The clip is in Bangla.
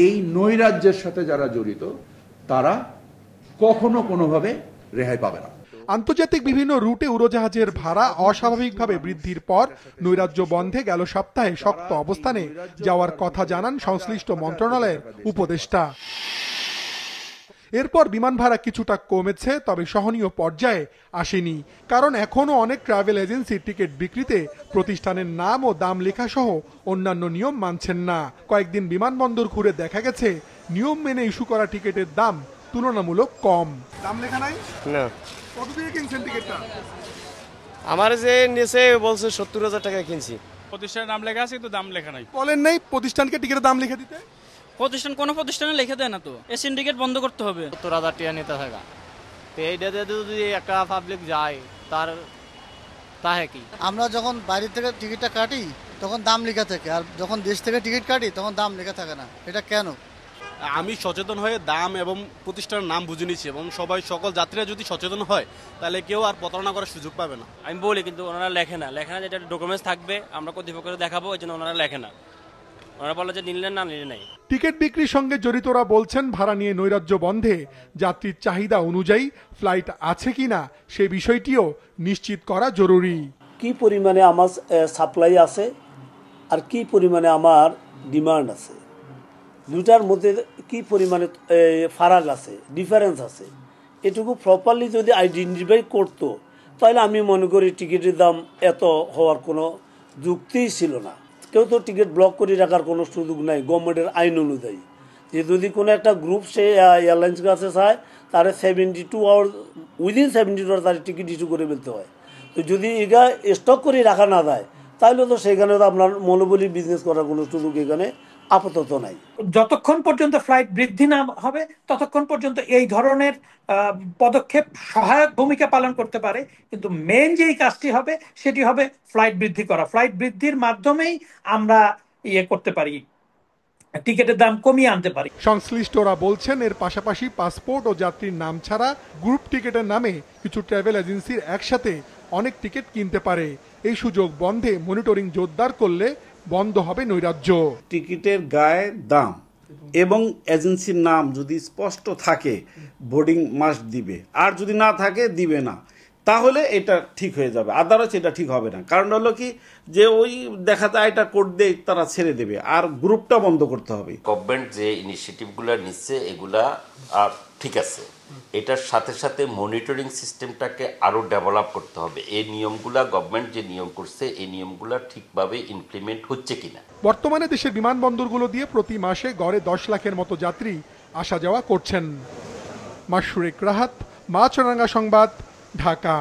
এই নৈরাজ্যের সাথে যারা জড়িত তারা কখনো কোনোভাবে রেহাই পাবে না। আন্তর্জাতিক বিভিন্ন রুটে উড়োজাহাজের ভাড়া অস্বাভাবিকভাবে বৃদ্ধির পর নৈরাজ্য বন্ধে গেল সপ্তাহে শক্ত অবস্থানে যাওয়ার কথা জানান সংশ্লিষ্ট মন্ত্রণালয়ের উপদেষ্টা। এরপর বিমান ভাড়া কিছুটা কমেছে, তবে সহনীয় পর্যায়ে আসেনি, কারণ এখনও অনেক ট্রাভেল এজেন্সি টিকিট বিক্রিতে প্রতিষ্ঠানের নাম ও দাম লেখা সহ অন্যান্য নিয়ম মানছেন না। কয়েকদিন বিমানবন্দর ঘুরে দেখা গেছে নিয়ম মেনে ইস্যু করা টিকিটের দাম তুলনামূলক কম। দাম লেখা নাই না। কত দিয়ে কিনছেন টিকিটটা? আমার যে নিচে বলছে ৭০,০০০ টাকা কিনছি। প্রতিষ্ঠানের নাম লেখা আছে কিন্তু দাম লেখা নাই। বলেন নাই প্রতিষ্ঠানকে টিকিটের দাম লিখে দিতে? প্রতিষ্ঠান কোনো প্রতিষ্ঠানে লিখে দেয় না, তো এই সিন্ডিকেট বন্ধ করতে হবে। ৭০,০০০ টাকা নিতে থাকা তো এইটাতে যদি একটা পাবলিক যায় তার তাহে কি? আমরা যখন বাইরে থেকে টিকিটটা কাটি তখন দাম লেখা থাকে, আর যখন দেশ থেকে টিকিট কাটি তখন দাম লেখা থাকে না। এটা কেন? আমি সচেতন হয়ে দাম এবং প্রতিষ্ঠানের নাম বুঝে নিচ্ছি, এবং সকল যাত্রীরা যদি সচেতন হয় তাহলে কেউ আর প্রতারণা করার সুযোগ পাবে না। আমি বলি কিন্তু ওনারা লেখে না, যেটা ডকুমেন্টস থাকবে আমরা কর্তৃপক্ষকে দেখাবো, এই জন্য ওনারা লেখে না। ওনারা বলে যে নিলেন না, নিলে নাই। টিকিট বিক্রির সঙ্গে জড়িতরা বলছেন ভাড়া নিয়ে নৈরাজ্য বন্ধে যাত্রীর চাহিদা অনুযায়ী ফ্লাইট আছে কিনা সে বিষয়টিও নিশ্চিত করা জরুরি। কি পরিমাণে আমার সাপ্লাই আছে আর কি পরিমাণে আমার ডিমান্ড আছে, দুটার মধ্যে কি পরিমাণে ফারাক আছে, ডিফারেন্স আছে, এটুকু প্রপারলি যদি আইডেন্টিফাই করতো তাহলে আমি মনে করি টিকিটের দাম এত হওয়ার কোনো যুক্তিই ছিল না। কেউ তো টিকিট ব্লক করে রাখার কোনো সুযোগ নাই গভর্নমেন্টের আইন অনুযায়ী, যে যদি কোনো একটা গ্রুপ সে এয়ারলাইন্স কাছে চায় তার 72 আওয়ার উইদিন 72 আওয়ার তার টিকিট ইস্যু করে ফেলতে হয়। তো যদি এটা স্টক করে রাখা না যায় তাহলে তো সেখানে তো আপনার মনোবলি বিজনেস করার কোনো সুযোগ এখানে আপাতত নাই। যতক্ষণ পর্যন্ত ফ্লাইট বৃদ্ধি না হবে ততক্ষণ পর্যন্ত এই ধরনের পদক্ষেপ সহায়ক ভূমিকা পালন করতে পারে, কিন্তু মেইন যেই কাজটি হবে সেটি হবে ফ্লাইট বৃদ্ধি করা। ফ্লাইট বৃদ্ধির মাধ্যমেই আমরা করতে পারি, টিকিটের দাম কমিয়ে আনতে পারি। সংশ্লিষ্টরা বলছেন এর পাশাপাশি পাসপোর্ট ও যাত্রীর নাম ছাড়া গ্রুপ টিকিটের নামে কিছু ট্রাভেল এজেন্সির একসাথে অনেক টিকিট কিনতে পারে। এই সুযোগ বন্ধে মনিটরিং জোরদার করলে বন্ধ হবে নৈরাজ্য। টিকিটের গায়ে দাম এবং এজেন্সির নাম যদি স্পষ্ট থাকে বোর্ডিং মাস্ট দিবে, আর যদি না থাকে দিবে না, তাহলে এটা ঠিক হয়ে যাবে। আদারওয়াইজ এটা ঠিক হবে না। কারণ হলো কি, যে ওই দেখা যায় এটা কোড দিয়ে তারা ছেড়ে দেবে, আর গ্রুপটা বন্ধ করতে হবে। গভর্নমেন্ট যে ইনিশিয়েটিভগুলো নিচ্ছে এগুলা ঠিক আছে, এটার সাথে সাথে মনিটরিং সিস্টেমটাকে আরও ডেভেলপ করতে হবে। এই নিয়মগুলা গভর্নমেন্ট যে নিয়ম করছে এই নিয়মগুলা ঠিকভাবে ইমপ্লিমেন্ট হচ্ছে কিনা। বর্তমানে দেশের বিমানবন্দরগুলো দিয়ে প্রতি মাসে গড়ে 10 লাখের মতো যাত্রী আসা যাওয়া করছেন। মাশরুক রাহাত, মাছরাঙ্গা সংবাদ, ঢাকা।